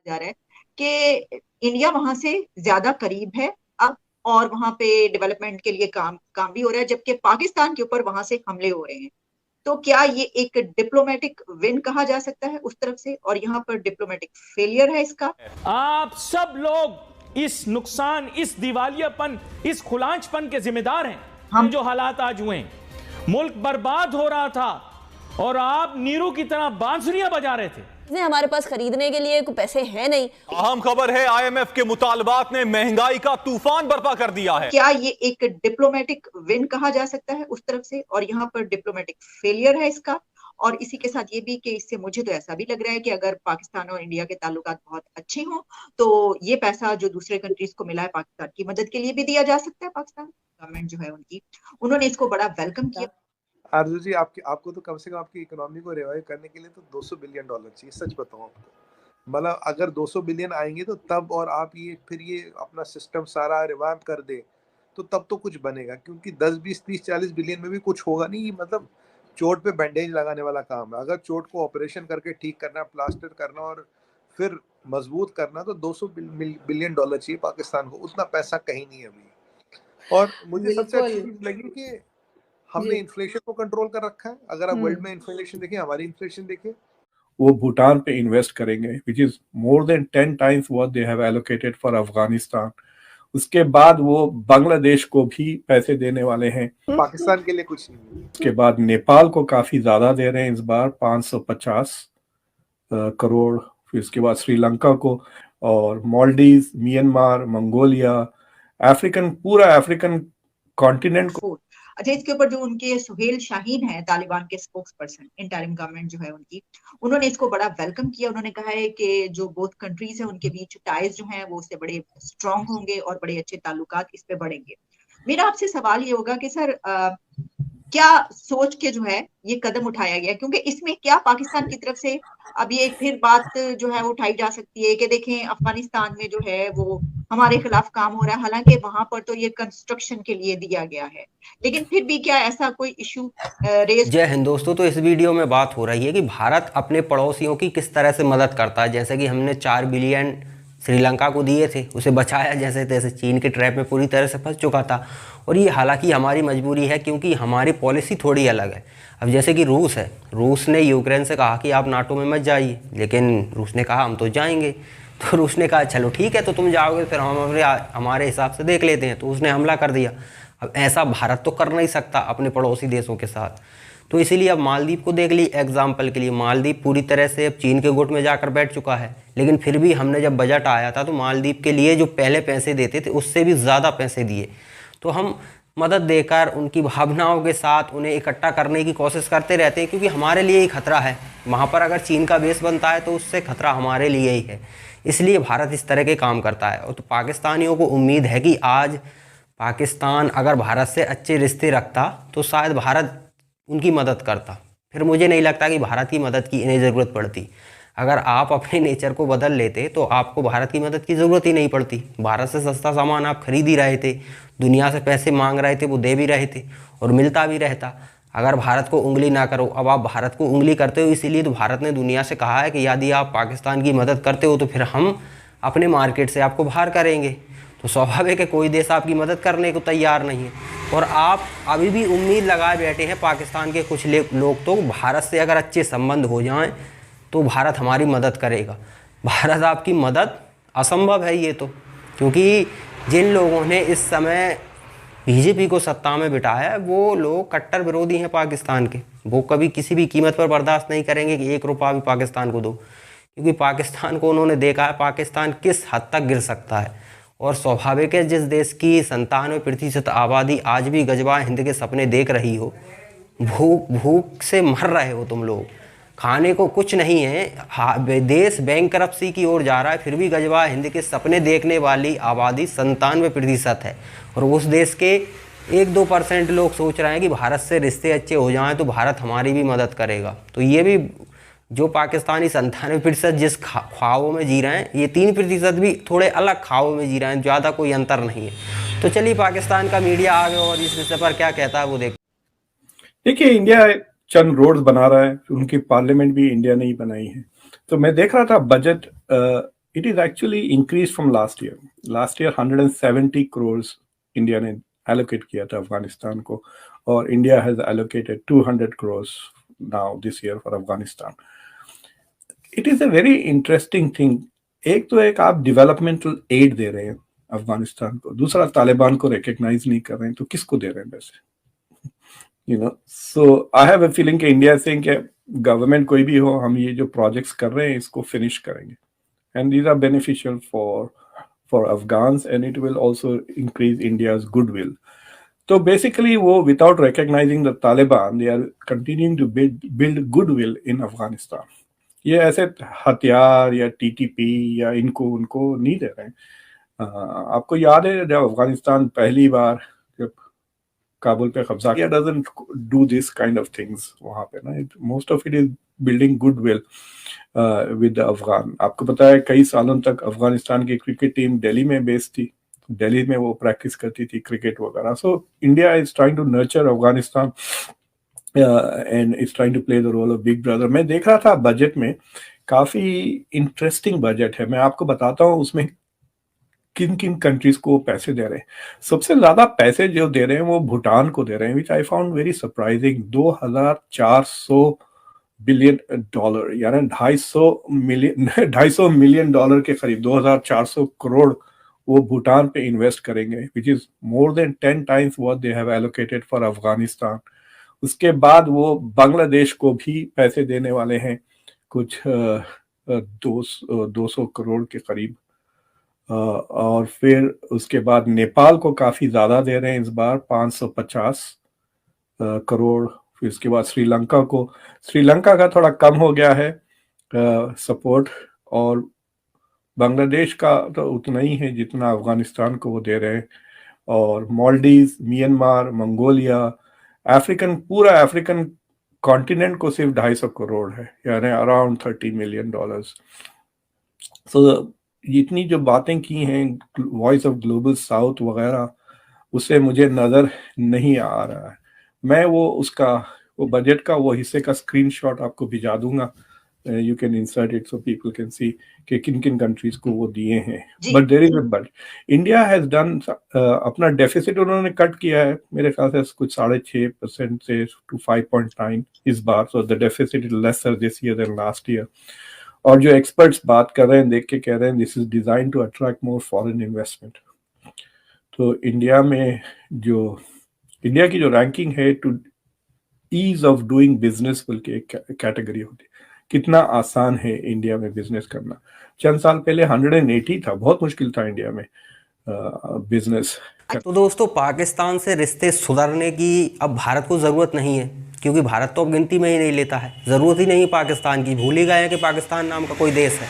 जा रहा है कि इंडिया वहां से ज्यादा करीब है अब, और वहां पे डेवलपमेंट के लिए काम काम भी हो रहा है, जबकि पाकिस्तान के ऊपर वहां से हमले हो रहे हैं। तो क्या ये एक डिप्लोमेटिक विन कहा जा सकता है उस तरफ से, और यहाँ पर डिप्लोमेटिक फेलियर है इसका? आप सब लोग इस नुकसान, इस दिवालियापन, इस खुलांचपन के जिम्मेदार हैं। हम जो हालात आज हुए, मुल्क बर्बाद हो रहा था और आप नीरू की तरह बांसुरियां बजा रहे थे। हमारे पास खरीदने के लिए कोई पैसे हैं नहीं। अहम खबर है, आईएमएफ के मुतालबात ने महंगाई का तूफान बर्पा कर दिया है। क्या ये एक डिप्लोमेटिक विन कहा जा सकता है उस तरफ से, और यहाँ पर डिप्लोमेटिक फेलियर है इसका? और इसी के साथ ये भी कि इससे मुझे तो ऐसा भी लग रहा है कि अगर पाकिस्तान और इंडिया के ताल्लुकात बहुत अच्छे हों तो ये पैसा जो दूसरे कंट्रीज को मिला है पाकिस्तान की मदद के लिए भी दिया जा सकता है। पाकिस्तान गवर्नमेंट जो है उनकी, उन्होंने इसको बड़ा वेलकम किया। आरजू जी, आपको तो कम से कम आपकी इकोनॉमी को रिवाइव करने के लिए तो $200 बिलियन चाहिए। सच बताऊं आपको, मतलब अगर 200 बिलियन आएंगे तो तब, और आप ये अपना सिस्टम सारा रिवाइव कर दे तो तब तो कुछ बनेगा, क्योंकि 10, 20, 30, 40 बिलियन में भी कुछ होगा नहीं। मतलब चोट पे बैंडेज लगाने वाला काम है। अगर चोट को ऑपरेशन करके ठीक करना, प्लास्टर करना और फिर मजबूत करना, तो $200 बिलियन चाहिए पाकिस्तान को। उतना पैसा कहीं नहीं है अभी। और मुझे सबसे अच्छी चीज लगी कि हमने इन्फ्लेशन को कंट्रोल कर रखा है। अगर आप वर्ल्ड में इन्फ्लेशन देखें, हमारी इन्फ्लेशन देखें, वो भूटान पे इन्वेस्ट करेंगे, which is more than 10 times what they have allocated for Afghanistan. उसके बाद वो बांग्लादेश को भी पैसे देने वाले हैं, पाकिस्तान के लिए कुछ नहीं। उसके बाद नेपाल को काफी ज्यादा दे रहे हैं इस बार, 550 करोड़। फिर उसके बाद श्रीलंका को, और मालदीव, म्यांमार, मंगोलिया, पूरा अफ्रीकन कॉन्टिनेंट को। अच्छा, इसके ऊपर जो उनके सुहेल शाहीन है, तालिबान के स्पोक्स पर्सन, इंटरिम गवर्नमेंट जो है उनकी, उन्होंने इसको बड़ा वेलकम किया। उन्होंने कहा है कि जो बोथ कंट्रीज है उनके बीच टाइज जो हैं वो उससे बड़े स्ट्रांग होंगे और बड़े अच्छे ताल्लुकात इस पे बढ़ेंगे। मेरा आपसे सवाल ये होगा कि सर क्या सोच के जो है ये कदम उठाया गया, क्योंकि इसमें क्या पाकिस्तान की तरफ से अब ये फिर बात जो है उठाई जा सकती है कि देखें अफगानिस्तान में जो है वो हमारे खिलाफ काम हो रहा है, हालांकि वहां पर तो ये कंस्ट्रक्शन के लिए दिया गया है, लेकिन फिर भी क्या ऐसा कोई इशू रेज? जय हिंद दोस्तों। तो इस वीडियो में बात हो रही है कि भारत अपने पड़ोसियों की किस तरह से मदद करता है। जैसे कि हमने 4 बिलियन श्रीलंका को दिए थे, उसे बचाया जैसे तैसे, चीन के ट्रैप में पूरी तरह से फंस चुका था। और ये हालांकि हमारी मजबूरी है, क्योंकि हमारी पॉलिसी थोड़ी अलग है। अब जैसे कि रूस है, रूस ने यूक्रेन से कहा कि आप नाटो में मत जाइए, लेकिन रूस ने कहा हम तो जाएंगे। तो रूस ने कहा चलो ठीक है, तो तुम जाओगे, फिर हम हमारे हिसाब से देख लेते हैं। तो उसने हमला कर दिया। अब ऐसा भारत तो कर नहीं सकता अपने पड़ोसी देशों के साथ। तो इसीलिए अब मालदीव को देख ली एग्जाम्पल के लिए। मालदीव पूरी तरह से अब चीन के गुट में जाकर बैठ चुका है, लेकिन फिर भी हमने जब बजट आया था तो मालदीव के लिए जो पहले पैसे देते थे उससे भी ज़्यादा पैसे दिए। तो हम मदद देकर उनकी भावनाओं के साथ उन्हें इकट्ठा करने की कोशिश करते रहते हैं, क्योंकि हमारे लिए ही खतरा है। वहाँ पर अगर चीन का बेस बनता है तो उससे खतरा हमारे लिए ही है। इसलिए भारत इस तरह के काम करता है। और तो पाकिस्तानियों को उम्मीद है कि आज पाकिस्तान अगर भारत से अच्छे रिश्ते रखता तो शायद भारत उनकी मदद करता। फिर मुझे नहीं लगता कि भारत की मदद की इन्हें ज़रूरत पड़ती। अगर आप अपने नेचर को बदल लेते तो आपको भारत की मदद की ज़रूरत ही नहीं पड़ती। भारत से सस्ता सामान आप खरीद ही रहे थे, दुनिया से पैसे मांग रहे थे, वो दे भी रहे थे और मिलता भी रहता। अगर भारत को उंगली ना करो, अब आप भारत को उंगली करते हो, इसीलिए तो भारत ने दुनिया से कहा है कि यदि आप पाकिस्तान की मदद करते हो तो फिर हम अपने मार्केट से आपको बाहर करेंगे। तो स्वाभाविक है कोई देश आपकी मदद करने को तैयार नहीं है। और आप अभी भी उम्मीद लगाए बैठे हैं, पाकिस्तान के कुछ लोग तो, भारत से अगर अच्छे संबंध हो जाएं तो भारत हमारी मदद करेगा। भारत आपकी मदद असंभव है ये तो, क्योंकि जिन लोगों ने इस समय बीजेपी को सत्ता में बिठाया है वो लोग कट्टर विरोधी हैं पाकिस्तान के। वो कभी किसी भी कीमत पर बर्दाश्त नहीं करेंगे कि 1 रुपया भी पाकिस्तान को दो, क्योंकि पाकिस्तान को उन्होंने देखा है पाकिस्तान किस हद तक गिर सकता है। और स्वाभाविक है जिस देश की 97% आबादी आज भी गजबा हिंद के सपने देख रही हो, भूख से मर रहे हो तुम लोग, खाने को कुछ नहीं है, देश बैंकरप्सी की ओर जा रहा है, फिर भी गजबा हिंद के सपने देखने वाली आबादी 97% है। और उस देश के 1-2% लोग सोच रहे हैं कि भारत से रिश्ते अच्छे हो जाएं तो भारत हमारी भी मदद करेगा। तो ये भी जो पाकिस्तानी 97% जिस ख्वाबों में जी रहे हैं, ये 3% भी थोड़े अलग ख्वाबों में जी रहे हैं, ज़्यादा कोई अंतर नहीं है। तो चलिए पाकिस्तान का मीडिया आगे और इस विषय पर क्या कहता है वो देखिए, इंडिया चंद रोड्स बना रहा है, उनकी पार्लियामेंट भी इंडिया ने ही बनाई है। तो मैं देख रहा था budget It is actually increased from last year. Last year 170 crores India ने allocate किया था अफगानिस्तान को, और India has allocated 200 crores now this year for Afghanistan. It is a very interesting thing. एक तो एक आप डेवलपमेंटल एड दे रहे हैं अफगानिस्तान को, दूसरा तालिबान को रिकॉग्नाइज नहीं कर रहे हैं, तो किसको दे रहे हैं वैसे? सो आई हैव अ फीलिंग कि इंडिया से कि गवर्नमेंट कोई भी हो, हम ये जो प्रोजेक्ट्स कर रहे हैं इसको फिनिश करेंगे, and these are beneficial for Afghans, and it will also increase India's goodwill. तो बेसिकली वो without recognising the Taliban they are continuing to build goodwill in Afghanistan. ये ऐसे हथियार या टीटीपी या इनको उनको नहीं दे रहे हैं. आपको याद है जब अफगानिस्तान पहली बार जब काबुल पे कब्जा किया, doesn't do this kind of things वहां पे ना. Most of it is building goodwill with the Afghan. आपको पता है कई सालों तक अफगानिस्तान की क्रिकेट टीम दिल्ली में बेस्ड थी, दिल्ली में वो प्रैक्टिस करती थी क्रिकेट वगैरह. So India is trying to nurture Afghanistan and is trying to play the role of big brother. मैं देख रहा था बजट में, काफी इंटरेस्टिंग बजट है. मैं आपको बताता हूँ उसमें किन किन कंट्रीज को पैसे दे रहे हैं. सबसे ज्यादा पैसे जो दे रहे हैं वो भूटान को दे रहे हैं, which I found very surprising. 2400 billion dollar, यानी 250 मिलियन डॉलर के करीब 2400 करोड़ वो भूटान पे इन्वेस्ट करेंगे, which is more than 10 times what they have allocated for Afghanistan. उसके बाद वो बांग्लादेश को भी पैसे देने वाले हैं, कुछ 200 करोड़ के करीब. और फिर उसके बाद नेपाल को काफी ज्यादा दे रहे हैं इस बार, 550 करोड़. फिर उसके बाद श्रीलंका का थोड़ा कम हो गया है सपोर्ट, और बांग्लादेश का तो उतना ही है जितना अफगानिस्तान को वो दे रहे हैं. और मालदीव, म्यांमार, मंगोलिया, पूरा अफ्रीकन कॉन्टिनेंट को सिर्फ 250 करोड़ है, यानी अराउंड $30 मिलियन. सो जितनी जो बातें की हैं वॉइस ऑफ ग्लोबल साउथ वगैरह, उससे मुझे नजर नहीं आ रहा है. मैं वो बजट का वो हिस्से का स्क्रीनशॉट आपको भिजा दूंगा. You can insert it so people can see कि किन किन कंट्रीज को वो दिए हैं. But there is a but. India has done अपना डेफिसिट उन्होंने कट किया है मेरे ख्याल से कुछ 6.5% से to 5.9 इस बार. So the deficit is lesser this year than last year. और जो एक्सपर्ट्स बात कर रहे हैं, देख के कह रहे हैं this is design to attract more foreign investment. तो इंडिया की जो रैंकिंग है to ease of doing business बोल के एक कैटेगरी होती है, कितना आसान है इंडिया में बिजनेस करना. चंद साल पहले 180 था, बहुत मुश्किल था इंडिया में बिजनेस. तो दोस्तों, पाकिस्तान से रिश्ते सुधारने की अब भारत को ज़रूरत नहीं है, क्योंकि भारत तो अब गिनती में ही नहीं लेता है. ज़रूरत ही नहीं पाकिस्तान की. भूल ही गए हैं कि पाकिस्तान नाम का कोई देश है.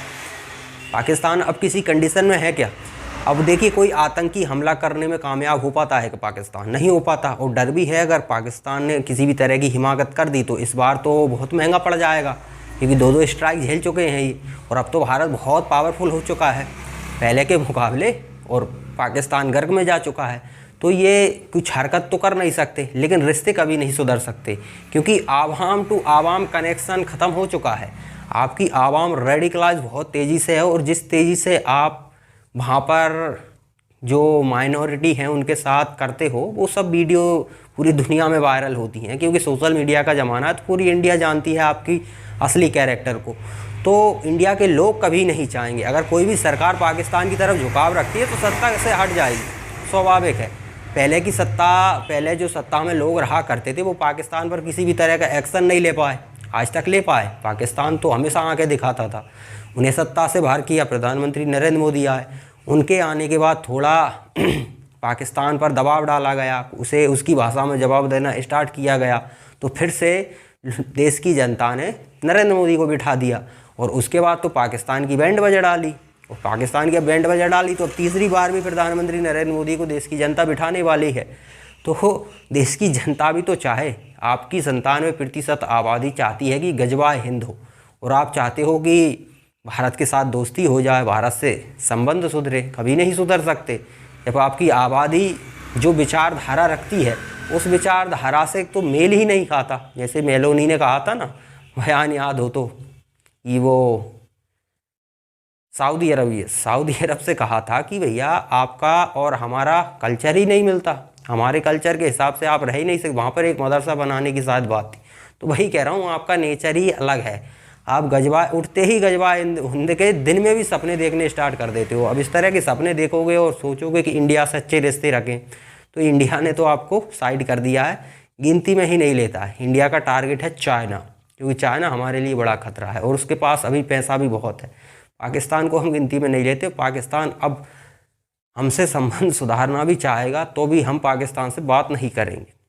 पाकिस्तान अब किसी कंडीशन में है क्या? अब देखिए, कोई आतंकी हमला करने में कामयाब हो पाता है कि पाकिस्तान नहीं हो पाता. और डर भी है, अगर पाकिस्तान ने किसी भी तरह की हिमाकत कर दी तो इस बार तो बहुत महंगा पड़ जाएगा, क्योंकि 2 स्ट्राइक झेल चुके हैं ये. और अब तो भारत बहुत पावरफुल हो चुका है पहले के मुकाबले, और पाकिस्तान गर्क में जा चुका है. तो ये कुछ हरकत तो कर नहीं सकते, लेकिन रिश्ते कभी नहीं सुधर सकते, क्योंकि आवाम टू आवाम कनेक्शन ख़त्म हो चुका है. आपकी आवाम रेडिकलाइज बहुत तेज़ी से है, और जिस तेज़ी से आप वहाँ पर जो माइनॉरिटी हैं उनके साथ करते हो, वो सब वीडियो पूरी दुनिया में वायरल होती हैं, क्योंकि सोशल मीडिया का ज़माना है. तो पूरी इंडिया जानती है आपकी असली कैरेक्टर को. तो इंडिया के लोग कभी नहीं चाहेंगे, अगर कोई भी सरकार पाकिस्तान की तरफ झुकाव रखती है तो सत्ता से हट जाएगी, स्वाभाविक है. पहले जो सत्ता में लोग रहा करते थे वो पाकिस्तान पर किसी भी तरह का एक्शन नहीं ले पाए, आज तक ले पाए. पाकिस्तान तो हमेशा आंखें दिखाता था. उन्हें सत्ता से बाहर किया प्रधानमंत्री नरेंद्र मोदी आए. उनके आने के बाद थोड़ा पाकिस्तान पर दबाव डाला गया, उसे उसकी भाषा में जवाब देना स्टार्ट किया गया. तो फिर से देश की जनता ने नरेंद्र मोदी को बिठा दिया, और उसके बाद तो पाकिस्तान की बैंड बजा डाली. और पाकिस्तान की बैंड बजा डाली तो अब तीसरी बार भी प्रधानमंत्री नरेंद्र मोदी को देश की जनता बिठाने वाली है. तो देश की जनता भी तो चाहे. आपकी 97% आबादी चाहती है कि गजवाए हिंद हो, और आप चाहते हो कि भारत के साथ दोस्ती हो जाए, भारत से संबंध सुधरे. कभी नहीं सुधर सकते जब आपकी आबादी जो विचारधारा रखती है उस विचारधारा से तो मेल ही नहीं खाता. जैसे मेलोनी ने कहा था ना, बयान याद हो तो, कि वो सऊदी अरब से कहा था कि भैया आपका और हमारा कल्चर ही नहीं मिलता, हमारे कल्चर के हिसाब से आप रह ही नहीं सकते। वहाँ पर एक मदरसा बनाने की शायद बात थी। तो वही कह रहा हूँ, आपका नेचर ही अलग है। आप गजबा उठते ही गजबा हिंद के दिन में भी सपने देखने स्टार्ट कर देते हो। अब इस तरह के सपने देखोगे और सोचोगे कि इंडिया से अच्छे रिश्ते रखें, तो इंडिया ने तो आपको साइड कर दिया है, गिनती में ही नहीं लेता है। इंडिया का टारगेट है चाइना, क्योंकि चाइना हमारे लिए बड़ा खतरा है और उसके पास अभी पैसा भी बहुत है। पाकिस्तान को हम गिनती में नहीं लेते। पाकिस्तान अब हमसे संबंध सुधारना भी चाहेगा तो भी हम पाकिस्तान से बात नहीं करेंगे।